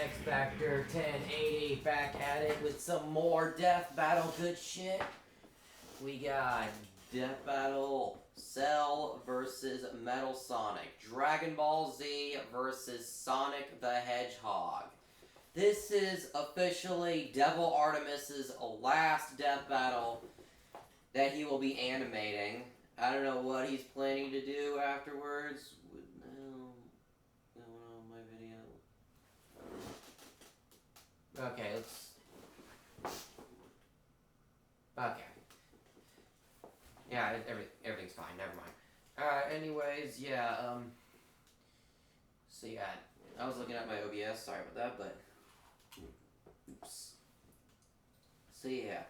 X Factor 1080 back at it with some more Death Battle good shit. We got Death Battle Cell versus Metal Sonic. Dragon Ball Z versus Sonic the Hedgehog. This is officially Devil Artemis's last Death Battle that he will be animating. I don't know what he's planning to do afterwards. My video. Okay, let's. Okay. Yeah, everything's fine. Never mind. Anyways, yeah. So yeah, I was looking at my OBS. Sorry about that, but. Oops. So yeah.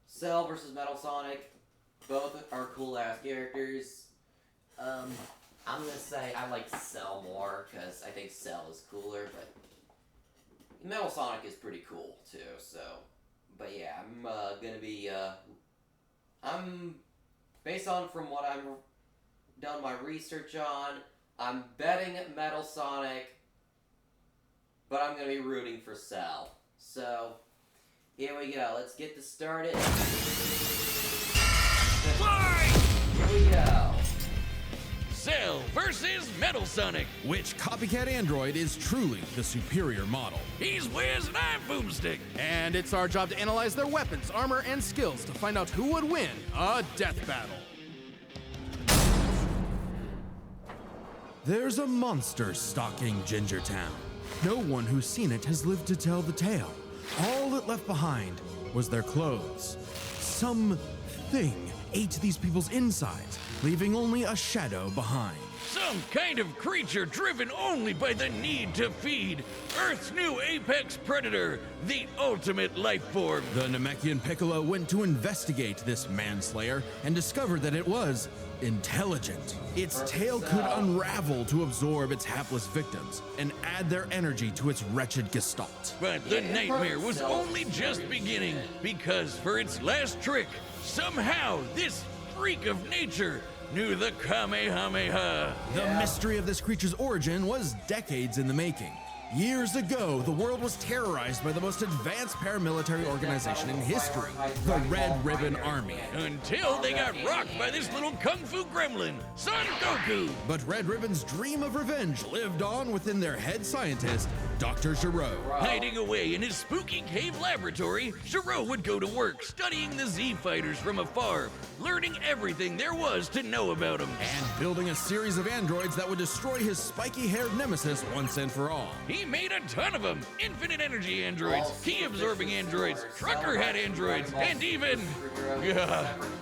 Cell versus Metal Sonic. Both are cool ass characters. I'm gonna say I like Cell more because I think Cell is cooler, but Metal Sonic is pretty cool too. So, but yeah, I'm gonna be I'm based on from what I've done my research on. I'm betting Metal Sonic, but I'm gonna be rooting for Cell. So here we go. Let's get this started. Here we go. Cell versus Metal Sonic. Which copycat android is truly the superior model? He's Wiz and I'm Boomstick. And it's our job to analyze their weapons, armor, and skills to find out who would win a death battle. There's a monster stalking Gingertown. No one who's seen it has lived to tell the tale. All it left behind was their clothes. Something ate these people's insides, leaving only a shadow behind. Some kind of creature driven only by the need to feed. Earth's new apex predator, the ultimate life form. The Namekian Piccolo went to investigate this manslayer and discovered that it was intelligent. Its tail could unravel to absorb its hapless victims and add their energy to its wretched gestalt. But the nightmare was only just beginning, because for its last trick, somehow this freak of nature knew the Kamehameha. The mystery of this creature's origin was decades in the making. Years ago, the world was terrorized by the most advanced paramilitary organization in history, the Red Ribbon Army. Until they got rocked by this little kung fu gremlin, Son Goku. But Red Ribbon's dream of revenge lived on within their head scientist, Dr. Gero. Hiding away in his spooky cave laboratory, Gero would go to work studying the Z fighters from afar, learning everything there was to know about them. And building a series of androids that would destroy his spiky-haired nemesis once and for all. He made a ton of them. Infinite energy androids, key-absorbing androids, trucker head androids, and even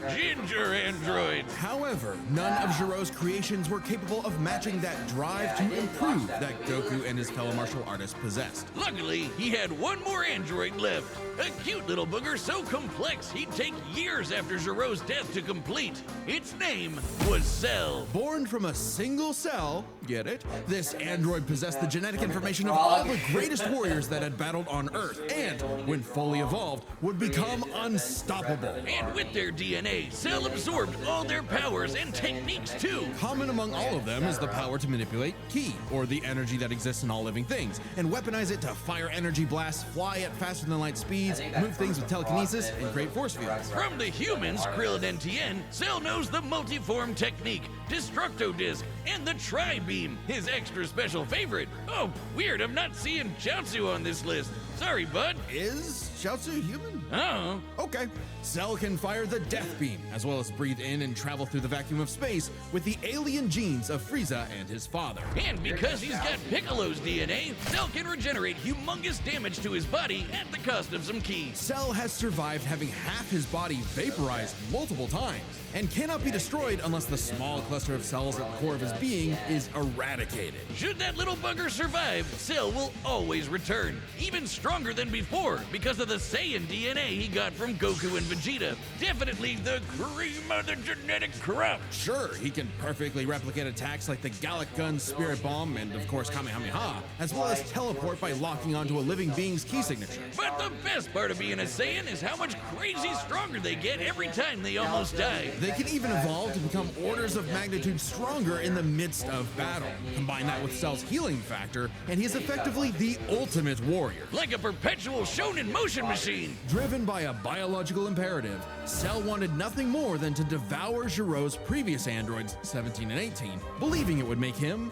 ginger androids. However, none of Gero's creations were capable of matching that drive to improve that Goku and his fellow martial artists possessed. Luckily, he had one more android left. A cute little booger so complex he'd take years after Gero's death to complete. Its name was Cell. Born from a single cell, get it? This android possessed the genetic information of all the greatest warriors that had battled on Earth, and, when fully evolved, would become unstoppable. And with their DNA, Cell absorbed all their powers and techniques too. Common among all of them is the power to manipulate ki, or the energy that exists in all living things, and weaponize it to fire energy blasts, fly at faster than light speeds, move things with telekinesis, and create force fields. From the humans, Krillin and Tien, Cell knows the multiform technique, Destructo Disc, and the Tri-Beam, his extra special favorite. Oh, weird, I'm not seeing Chaozu on this list. Sorry, bud. Is Chaozu human? Oh. Okay. Cell can fire the Death Beam, as well as breathe in and travel through the vacuum of space with the alien genes of Frieza and his father. And because he's got Piccolo's DNA, Cell can regenerate humongous damage to his body at the cost of some ki. Cell has survived having half his body vaporized multiple times, and cannot be destroyed unless the small cluster of cells at the core of his being is eradicated. Should that little bugger survive, Cell will always return, even stronger than before, because of the Saiyan DNA he got from Goku and Vegeta. Definitely the cream of the genetic crop. Sure, he can perfectly replicate attacks like the Gallic Gun, Spirit Bomb, and of course Kamehameha, as well as teleport by locking onto a living being's key signature. But the best part of being a Saiyan is how much crazy stronger they get every time they almost die. They can even evolve to become orders of magnitude stronger in the midst of battle. Combine that with Cell's healing factor, and he is effectively the ultimate warrior. Like a perpetual shonen motion machine. Driven by a biological imperative, Cell wanted nothing more than to devour Giro's previous androids, 17 and 18, believing it would make him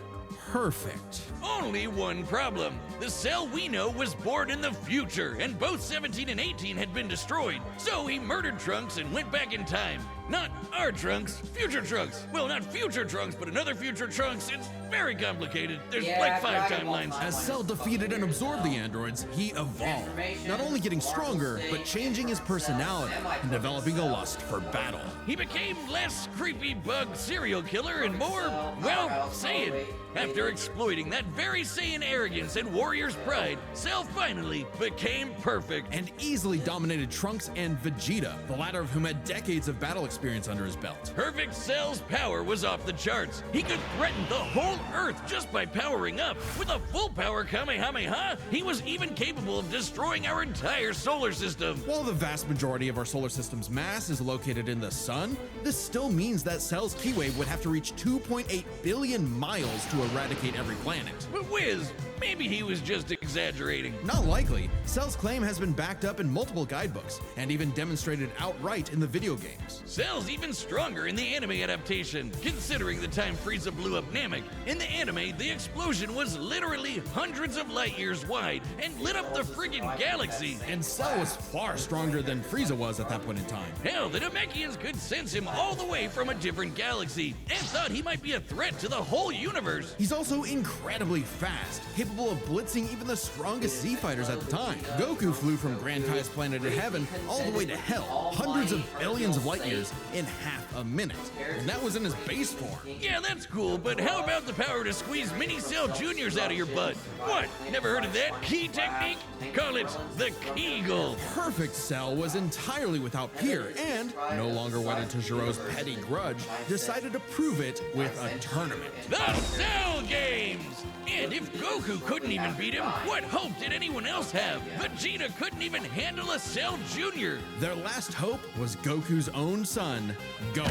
perfect. Only one problem. The Cell we know was born in the future, and both 17 and 18 had been destroyed. So he murdered Trunks and went back in time. Not our Trunks, future Trunks. Well, not future Trunks, but another future Trunks. It's very complicated. There's like 5 timelines. As Cell defeated and absorbed the androids, he evolved, not only getting stronger, but changing his personality and developing a lust for battle. He became less creepy bug serial killer and more, well, Saiyan. After exploiting that very Saiyan arrogance and warrior's pride, Cell finally became perfect. And easily dominated Trunks and Vegeta, the latter of whom had decades of battle experience under his belt. Perfect Cell's power was off the charts. He could threaten the whole Earth just by powering up. With a full power Kamehameha, he was even capable of destroying our entire solar system. While the vast majority of our solar system's mass is located in the sun, this still means that Cell's key wave would have to reach 2.8 billion miles to eradicate every planet. But Wiz, maybe he was just exaggerating. Not likely. Cell's claim has been backed up in multiple guidebooks and even demonstrated outright in the video games. Cell's even stronger in the anime adaptation, considering the time Frieza blew up Namek. In the anime, the explosion was literally hundreds of light years wide and lit up the friggin' galaxy. And Cell was far stronger than Frieza was at that point in time. Hell, the Namekians could sense him all the way from a different galaxy and thought he might be a threat to the whole universe. He's also incredibly fast, capable of blitzing even the strongest Z fighters at the time. Goku flew from Grand Kai's planet of heaven all the way to hell, hundreds of billions of light years in half a minute. And that was in his base form. Yeah, that's cool, but how about the power to squeeze mini Cell Juniors out of your butt? What? Never heard of that key technique? Call it the Kegel. Perfect Cell was entirely without peer and, no longer wedded to Giro's petty grudge, decided to prove it with a tournament. The Cell Games! And if Goku couldn't even beat him, what hope did anyone else have? Vegeta couldn't even handle a Cell Jr. Their last hope was Goku's own son, Gohan.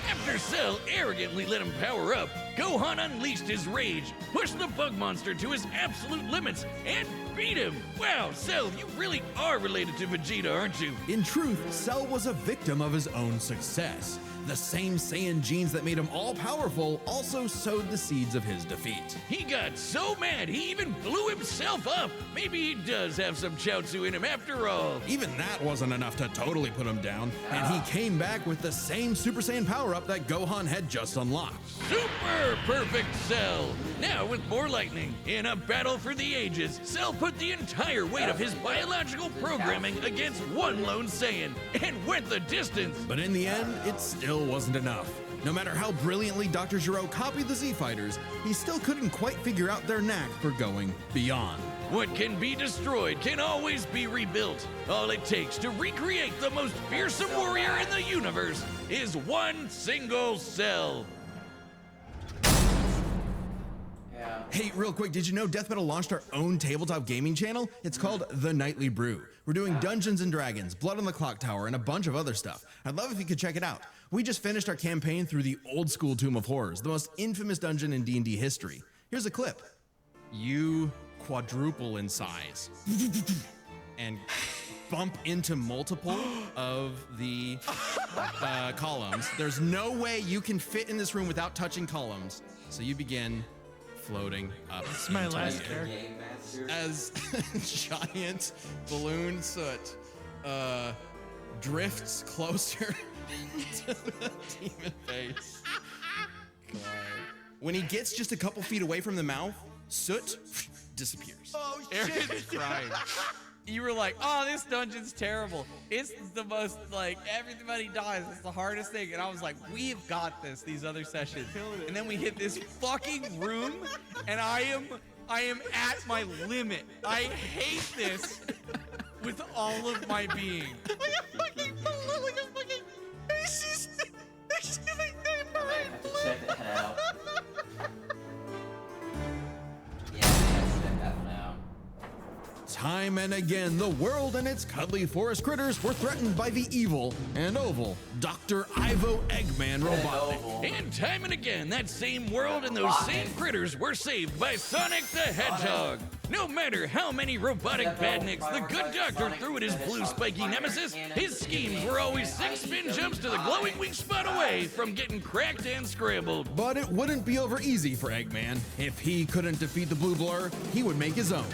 After Cell arrogantly let him power up, Gohan unleashed his rage, pushed the bug monster to his absolute limits, and beat him. Wow, Cell, you really are related to Vegeta, aren't you? In truth, Cell was a victim of his own success. The same Saiyan genes that made him all-powerful also sowed the seeds of his defeat. He got so mad he even blew himself up. Maybe he does have some Chaozu in him after all. Even that wasn't enough to totally put him down, and he came back with the same Super Saiyan power-up that Gohan had just unlocked. Super perfect Cell! Now with more lightning. In a battle for the ages, Cell put the entire weight of his biological programming against one lone Saiyan and went the distance. But in the end, it still wasn't enough. No matter how brilliantly Dr. Gero copied the Z-Fighters, he still couldn't quite figure out their knack for going beyond. What can be destroyed can always be rebuilt. All it takes to recreate the most fearsome warrior in the universe is one single Cell. Hey, real quick, did you know Death Metal launched our own tabletop gaming channel? It's called The Nightly Brew. We're doing Dungeons and Dragons, Blood on the Clock Tower, and a bunch of other stuff. I'd love if you could check it out. We just finished our campaign through the old school Tomb of Horrors, the most infamous dungeon in D&D history. Here's a clip. You quadruple in size and bump into multiple of the columns. There's no way you can fit in this room without touching columns. So you begin floating up. It's my last the character. as giant balloon soot drifts closer to the demon face. God. When he gets just a couple feet away from the mouth, soot disappears. Oh shit! Crying. You were like, "Oh, this dungeon's terrible. It's the most like everybody dies. It's the hardest thing." And I was like, "We've got this." These other sessions, and then we hit this fucking room, and I am at my limit. I hate this. with all of my being. I have to check that out. Yeah, I have to check that one out. Time and again, the world and its cuddly forest critters were threatened by the evil and oval Dr. Ivo Eggman Robotnik. And time and again, that same world and those same critters were saved by Sonic the Hedgehog. No matter how many robotic badniks the good doctor threw at his blue spiky nemesis, his schemes were always 6 spin jumps to the glowing weak spot away from getting cracked and scrambled. But it wouldn't be over easy for Eggman. If he couldn't defeat the blue blur, he would make his own,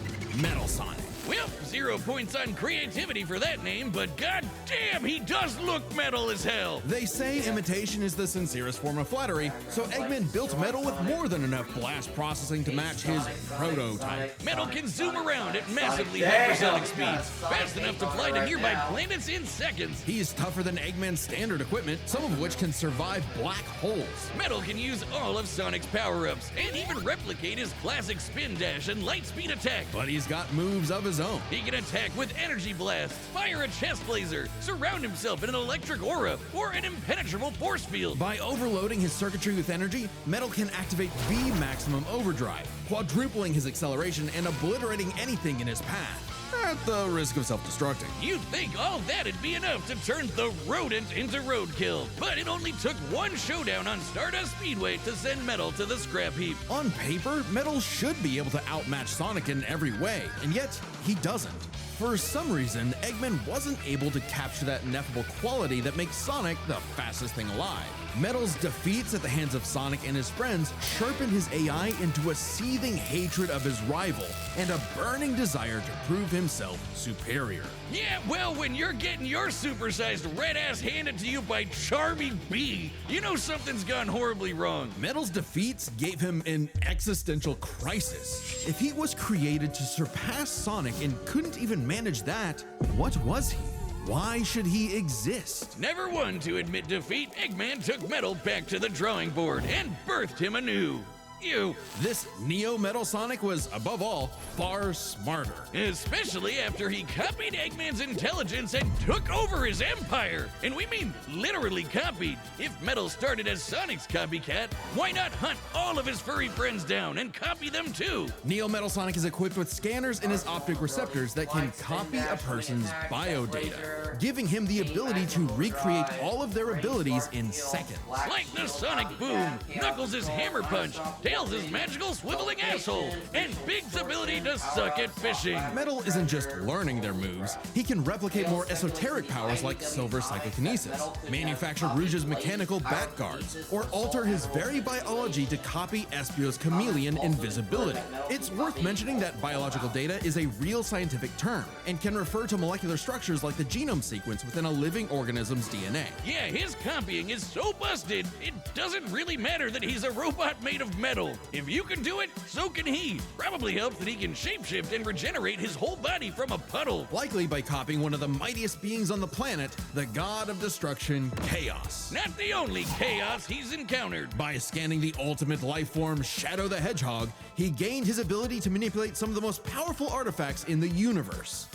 Metal Sonic. Well, 0 points on creativity for that name, but goddamn, he does look metal as hell. They say imitation is the sincerest form of flattery, so Eggman built Metal with more than enough blast processing to match his prototype. Metal can zoom around at massively hypersonic speeds, fast enough to fly to nearby planets in seconds. He's tougher than Eggman's standard equipment, some of which can survive black holes. Metal can use all of Sonic's power-ups, and even replicate his classic spin dash and light speed attack. But he's got moves of his own. He can attack with energy blast, fire a chest laser, surround himself in an electric aura, or an impenetrable force field. By overloading his circuitry with energy, Metal can activate V maximum overdrive, quadrupling his acceleration and obliterating anything in his path, at the risk of self-destructing. You'd think all that'd be enough to turn the rodent into roadkill, but it only took one showdown on Stardust Speedway to send Metal to the scrap heap. On paper, Metal should be able to outmatch Sonic in every way, and yet he doesn't. For some reason, Eggman wasn't able to capture that ineffable quality that makes Sonic the fastest thing alive. Metal's defeats at the hands of Sonic and his friends sharpened his AI into a seething hatred of his rival and a burning desire to prove himself superior. Yeah, well, when you're getting your supersized red ass handed to you by Charmy B, you know something's gone horribly wrong. Metal's defeats gave him an existential crisis. If he was created to surpass Sonic and couldn't even manage that, what was he? Why should he exist? Never one to admit defeat, Eggman took Metal back to the drawing board and birthed him anew. You. This Neo Metal Sonic was, above all, far smarter. Especially after he copied Eggman's intelligence and took over his empire. And we mean literally copied. If Metal started as Sonic's copycat, why not hunt all of his furry friends down and copy them too? Neo Metal Sonic is equipped with scanners in his optic receptors that can copy a person's biodata, giving him the ability to recreate all of their abilities in seconds. Like the Sonic Boom, Knuckles' Hammer Punch, Tails' magical swiveling asshole, and Big's ability to suck at fishing. Metal isn't just learning their moves, he can replicate more esoteric powers like Silver Psychokinesis, manufacture Rouge's mechanical bat guards, or alter his very biology to copy Espio's chameleon invisibility. It's worth mentioning that biological data is a real scientific term, and can refer to molecular structures like the genome sequence within a living organism's DNA. Yeah, his copying is so busted, it doesn't really matter that he's a robot made of metal. If you can do it, so can he. Probably helps that he can shapeshift and regenerate his whole body from a puddle. Likely by copying one of the mightiest beings on the planet, the god of destruction, Chaos. Not the only chaos he's encountered. By scanning the ultimate life form, Shadow the Hedgehog, he gained his ability to manipulate some of the most powerful artifacts in the universe.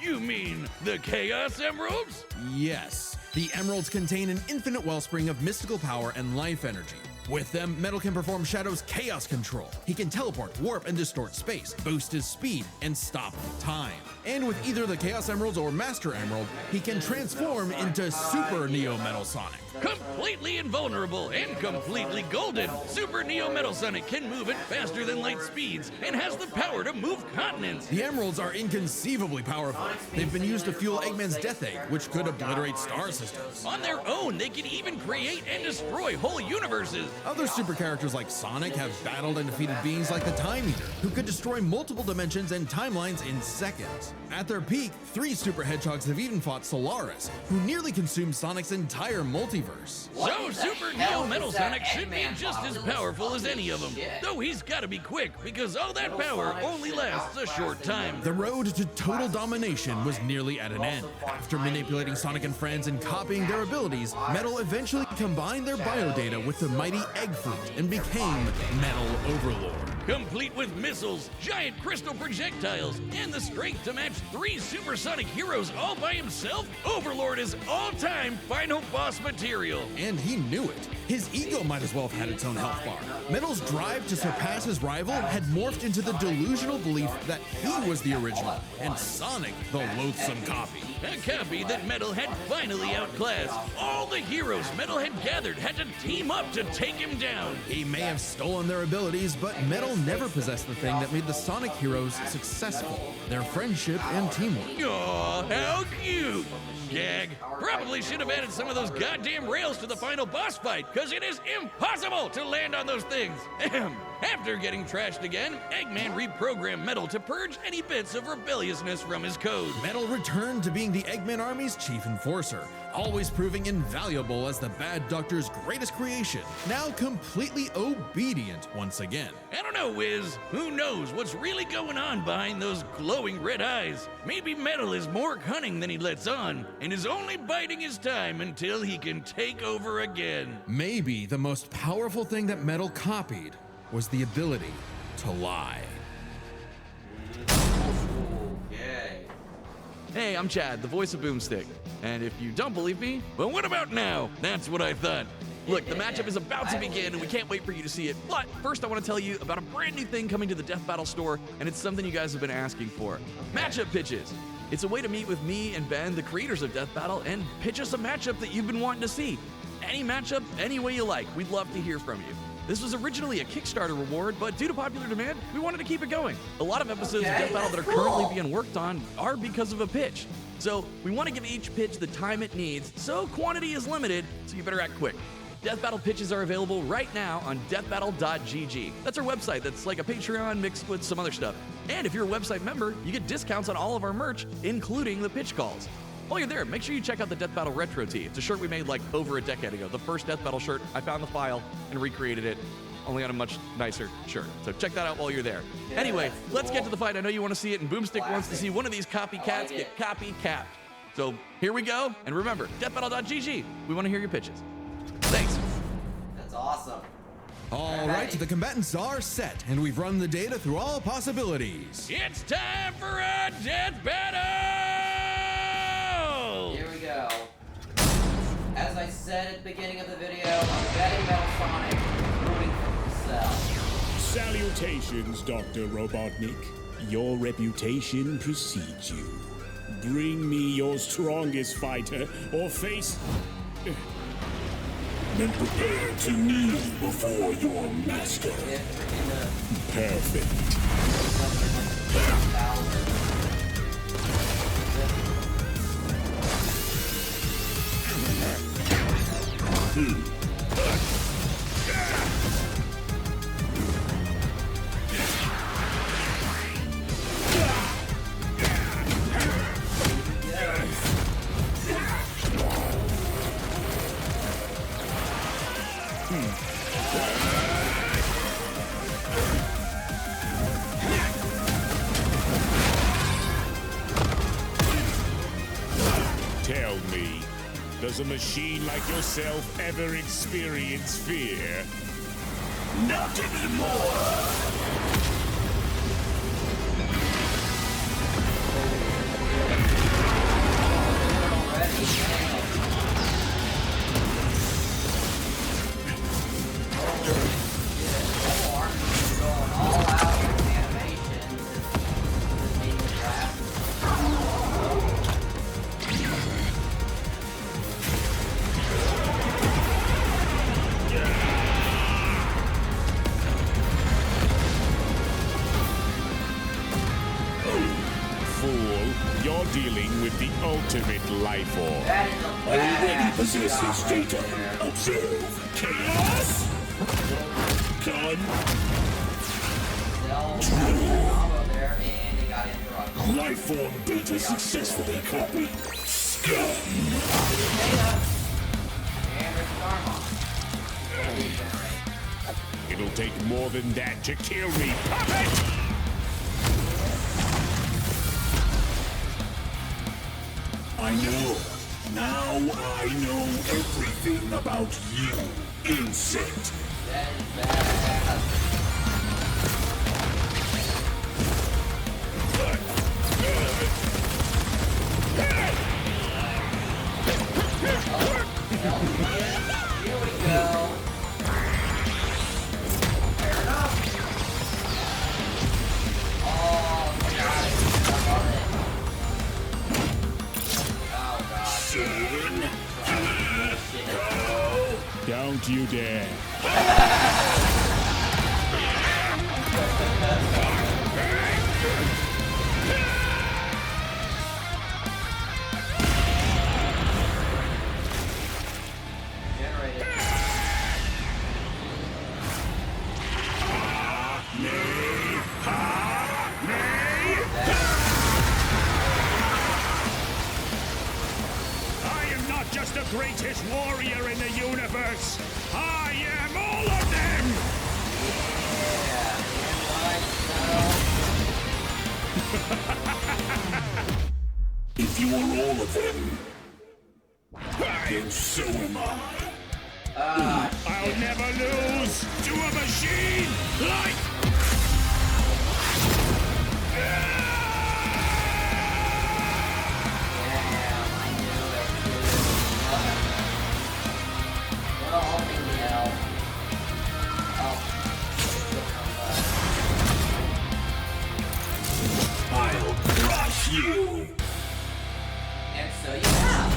You mean the Chaos Emeralds? Yes, the emeralds contain an infinite wellspring of mystical power and life energy. With them, Metal can perform Shadow's chaos control. He can teleport, warp, and distort space, boost his speed, and stop time. And with either the Chaos Emeralds or Master Emerald, he can transform into Super Neo Metal Sonic. Completely invulnerable and completely golden, Super Neo Metal Sonic can move at faster than light speeds and has the power to move continents. The emeralds are inconceivably powerful. They've been used to fuel Eggman's Death Egg, which could obliterate star systems. On their own, they can even create and destroy whole universes. Other super characters like Sonic have battled and defeated beings like the Time Eater, who could destroy multiple dimensions and timelines in seconds. At their peak, 3 super hedgehogs have even fought Solaris, who nearly consumed Sonic's entire multiverse. So Super Neo Metal Sonic should be just as powerful as any of them, though he's gotta be quick because all that power only lasts a short time. The road to total domination was nearly at an end. After manipulating Sonic and friends and copying their abilities, Metal eventually combined their biodata with the mighty Egg Fruit and became Metal Overlord. complete with missiles, giant crystal projectiles, and the strength to match 3 supersonic heroes all by himself, Overlord is all-time final boss material. And he knew it. His ego might as well have had its own health bar. Metal's drive to surpass his rival had morphed into the delusional belief that he was the original, and Sonic the loathsome copy. A copy that Metal had finally outclassed. All the heroes Metal had gathered had to team up to take him down. He may have stolen their abilities, but Metal never possessed the thing that made the Sonic heroes successful, their friendship and teamwork. Aw, how cute! Gag. Probably should have added some of those goddamn rails to the final boss fight, because it is impossible to land on those things. Ahem. After getting trashed again, Eggman reprogrammed Metal to purge any bits of rebelliousness from his code. Metal returned to being the Eggman Army's chief enforcer, always proving invaluable as the Bad Doctor's greatest creation, now completely obedient once again. I don't know, Wiz. Who knows what's really going on behind those glowing red eyes? Maybe Metal is more cunning than he lets on, and is only biding his time until he can take over again. Maybe the most powerful thing that Metal copied was the ability to lie. Yay. Hey, I'm Chad, the voice of Boomstick. And if you don't believe me, But what about now? That's what I thought. look, the matchup is about to begin and we can't wait for you to see it. But first I want to tell you about a brand new thing coming to the Death Battle store, and it's something you guys have been asking for. Matchup pitches. It's a way to meet with me and Ben, the creators of Death Battle, and pitch us a matchup that you've been wanting to see. Any matchup, any way you like. We'd love to hear from you. This was originally a Kickstarter reward, but due to popular demand, we wanted to keep it going. A lot of episodes of Death Battle that are currently being worked on are because of a pitch. So we want to give each pitch the time it needs, so quantity is limited, so you better act quick. Death Battle pitches are available right now on deathbattle.gg. That's our website that's like a Patreon mixed with some other stuff. And if you're a website member, you get discounts on all of our merch, including the pitch calls. While you're there, make sure you check out the Death Battle Retro Tee. It's a shirt we made like over a decade ago. The first Death Battle shirt. I found the file and recreated it, only on a much nicer shirt. So check that out while you're there. Yeah, anyway, that's let's get cool. to the fight. I know you want to see it, and Boomstick wants to see one of these copycats get copycapped. So here we go. And remember, deathbattle.gg. We want to hear your pitches. Thanks. That's awesome. All right, the combatants are set, and we've run the data through all possibilities. It's time for a death battle! Here we go. As I said at the beginning of the video, I'm betting Metal Sonic, rooting for himself. Salutations, Dr. Robotnik. Your reputation precedes you. Bring me your strongest fighter, or face... and prepare to kneel before your master. Perfect. Tell me, does a machine like yourself ever experience fear? Not anymore! Fool, you're dealing with the ultimate life form. Already possesses data. Observe. Chaos. Life form data successfully copied. It'll take more than that to kill me, puppet! I know. Now I know everything about you, insect. Don't you dare. Generated. I am not just the greatest warrior in the universe. I am all of them. If you are all of them, then so am I. I'll never lose to a machine like... I'll crush you. And so you have.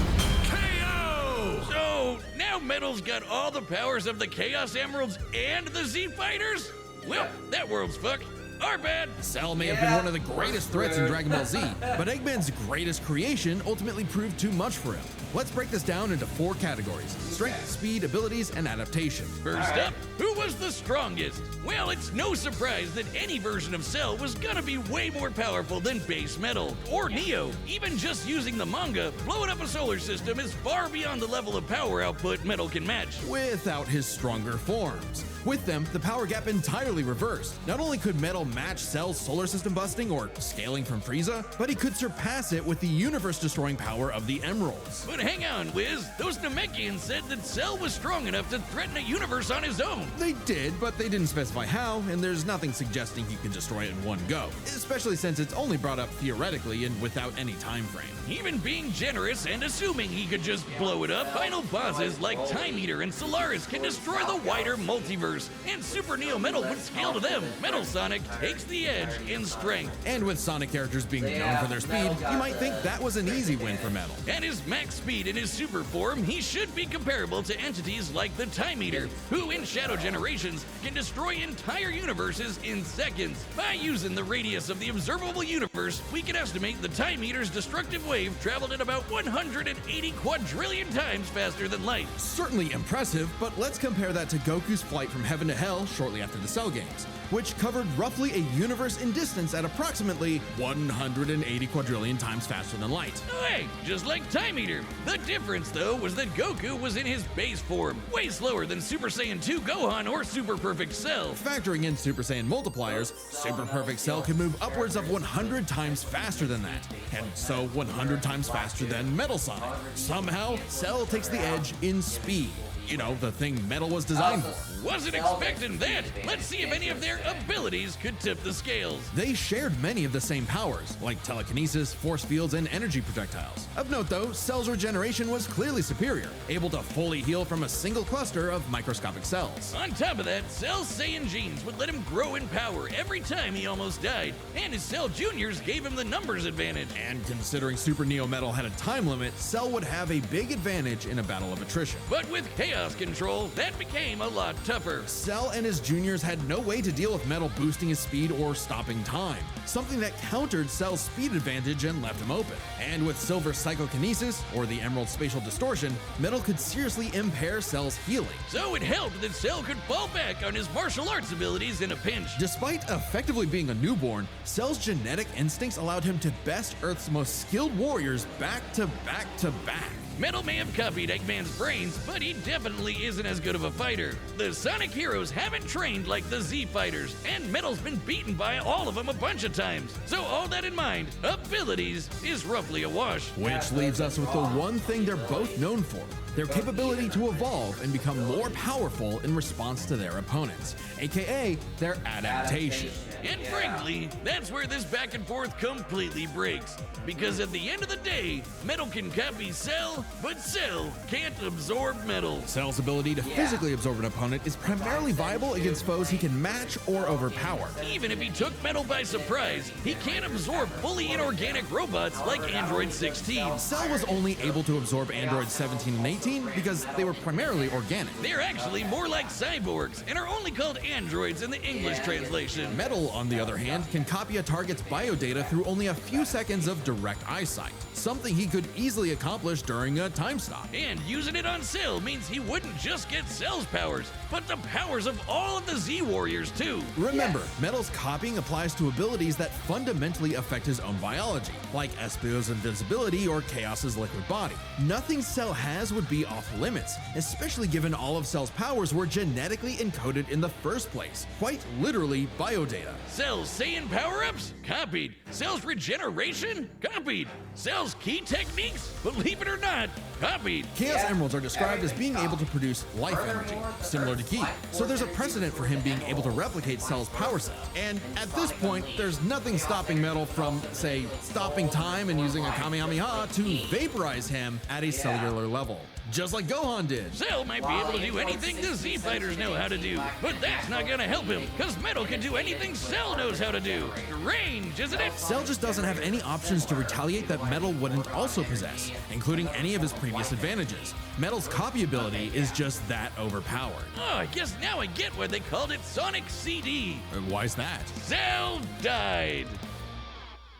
KO! So, now Metal's got all the powers of the Chaos Emeralds and the Z Fighters? Well, that world's fucked. Our bad. Cell may have been one of the greatest threats in Dragon Ball Z, but Eggman's greatest creation ultimately proved too much for him. Let's break this down into 4 categories: strength, speed, abilities, and adaptation. First up, who was the strongest? Well, it's no surprise that any version of Cell was gonna be way more powerful than base Metal or Neo. Even just using the manga, blowing up a solar system is far beyond the level of power output Metal can match. Without his stronger forms. With them, the power gap entirely reversed. Not only could Metal match Cell's solar system busting or scaling from Frieza, but he could surpass it with the universe-destroying power of the Emeralds. But hang on, Wiz. Those Namekians said that Cell was strong enough to threaten a universe on his own. They did, but they didn't specify how, and there's nothing suggesting he can destroy it in one go, especially since it's only brought up theoretically and without any time frame. Even being generous and assuming he could just blow it up, final bosses like Time Eater and Solaris can destroy the wider multiverse, and Super Neo Metal would scale to them. Metal Sonic takes the edge in strength. And with Sonic characters being known for their speed, you might think that was an easy win for Metal. At his max speed in his super form, he should be comparable to entities like the Time Eater, who in Shadow Generations can destroy entire universes in seconds. By using the radius of the observable universe, we can estimate the Time Eater's destructive wave traveled at about 180 quadrillion times faster than light. Certainly impressive, but let's compare that to Goku's flight from heaven to hell shortly after the Cell games, which covered roughly a universe in distance at approximately 180 quadrillion times faster than light. Oh, hey, just like Time Eater. The difference, though, was that Goku was in his base form, way slower than Super Saiyan 2 Gohan or Super Perfect Cell. Factoring in Super Saiyan multipliers, Super Perfect Cell can move upwards of 100 times faster than that, and so 100 times faster than Metal Sonic. Somehow, Cell takes the edge in speed. You know, the thing Metal was designed for. Wasn't expecting that. Let's see if any of their abilities could tip the scales. They shared many of the same powers, like telekinesis, force fields, and energy projectiles. Of note though, Cell's regeneration was clearly superior, able to fully heal from a single cluster of microscopic cells. On top of that, Cell's Saiyan genes would let him grow in power every time he almost died, and his Cell Juniors gave him the numbers advantage. And considering Super Neo Metal had a time limit, Cell would have a big advantage in a battle of attrition. But with Chaos Control, that became a lot tougher. Cell and his juniors had no way to deal with Metal boosting his speed or stopping time, something that countered Cell's speed advantage and left him open. And with Silver's psychokinesis, or the Emerald spatial distortion, Metal could seriously impair Cell's healing. So it helped that Cell could fall back on his martial arts abilities in a pinch. Despite effectively being a newborn, Cell's genetic instincts allowed him to best Earth's most skilled warriors back to back to back. Metal may have copied Eggman's brains, but he definitely isn't as good of a fighter. The Sonic heroes haven't trained like the Z fighters, and Metal's been beaten by all of them a bunch of times. So all that in mind, abilities is roughly a wash. Which leaves us with the one thing they're both known for: their capability to evolve and become more powerful in response to their opponents, aka their adaptation. And frankly, that's where this back and forth completely breaks. Because at the end of the day, Metal can copy Cell, but Cell can't absorb Metal. Cell's ability to physically absorb an opponent is primarily viable against foes he can match or overpower. Even if he took Metal by surprise, he can't absorb fully inorganic robots like Android 16. Cell was only able to absorb Android 17 and 2018 because they were primarily organic. They're actually more like cyborgs and are only called androids in the English translation. Metal, on the other hand, can copy a target's biodata through only a few seconds of direct eyesight, something he could easily accomplish during a time stop. And using it on Cell means he wouldn't just get Cell's powers, but the powers of all of the Z-Warriors too. Remember, Metal's copying applies to abilities that fundamentally affect his own biology, like Espio's invincibility or Chaos's liquid body. Nothing Cell has would be off limits, especially given all of Cell's powers were genetically encoded in the first place. Quite literally, biodata. Cell's Saiyan power-ups? Copied. Cell's regeneration? Copied. Cell's key techniques? Believe it or not, copied. Chaos Emeralds are described as being able to produce life energy, similar to Ki, so there's a precedent for him being able to replicate Cell's power set. And at this point, there's nothing stopping Metal from, say, stopping time and using a Kamehameha to vaporize him at a cellular level, just like Gohan did. Cell might be able to do anything the Z-Fighters know how to do, but that's not gonna help him, because Metal can do anything Cell knows how to do. Range, isn't it? Cell just doesn't have any options to retaliate that Metal wouldn't also possess, including any of his previous advantages. Metal's copy ability is just that overpowered. Oh, I guess now I get why they called it Sonic CD. Why's that? Cell died.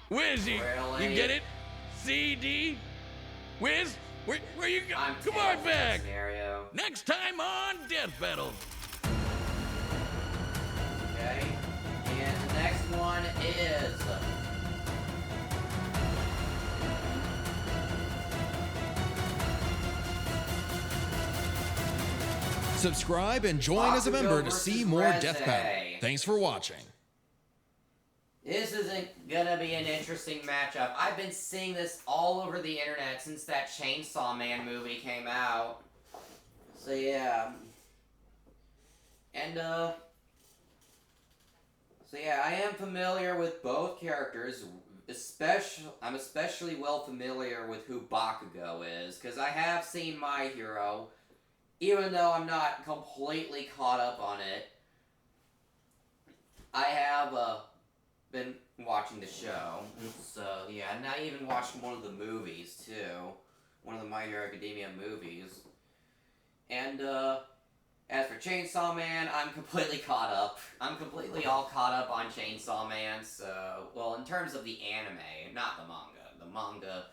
Wiz, you Really? get it? CD? Wiz, where you go? I'm Come terrible on for back. this scenario. Next time on Death Battle. Okay. And the next one is Subscribe and join as a member to versus see more Reze. Death Battle. Thanks for watching. This isn't gonna be an interesting matchup. I've been seeing this all over the internet since that Chainsaw Man movie came out. So yeah. And I am familiar with both characters. I'm especially well familiar with who Bakugo is, because I have seen My Hero, even though I'm not completely caught up on it. I have been watching the show, so yeah, and I even watched one of the movies too, one of the My Hero Academia movies. And as for Chainsaw Man, I'm completely caught up. I'm completely all caught up on Chainsaw Man, so, well, in terms of the anime, not the manga. The manga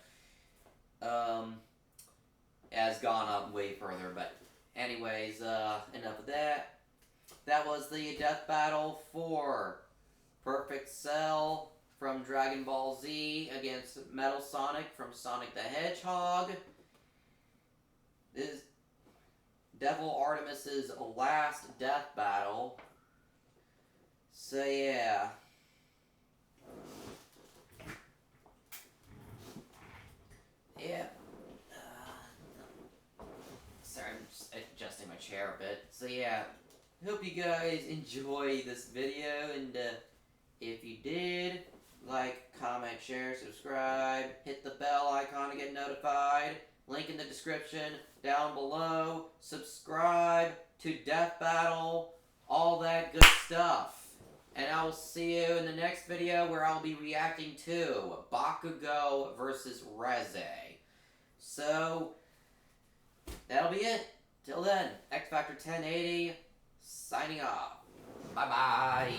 has gone up way further, but anyways, enough of that. That was the death battle for Perfect Cell from Dragon Ball Z against Metal Sonic from Sonic the Hedgehog. This is Devil Artemis's last death battle. So yeah. Yeah. Sorry, I'm just adjusting my chair a bit. So yeah. Hope you guys enjoy this video, and if you did, like, comment, share, subscribe, hit the bell icon to get notified, link in the description down below, subscribe to Death Battle, all that good stuff. And I will see you in the next video where I'll be reacting to Bakugo versus Reze. So, that'll be it. Till then, X Factor 1080, signing off. Bye-bye.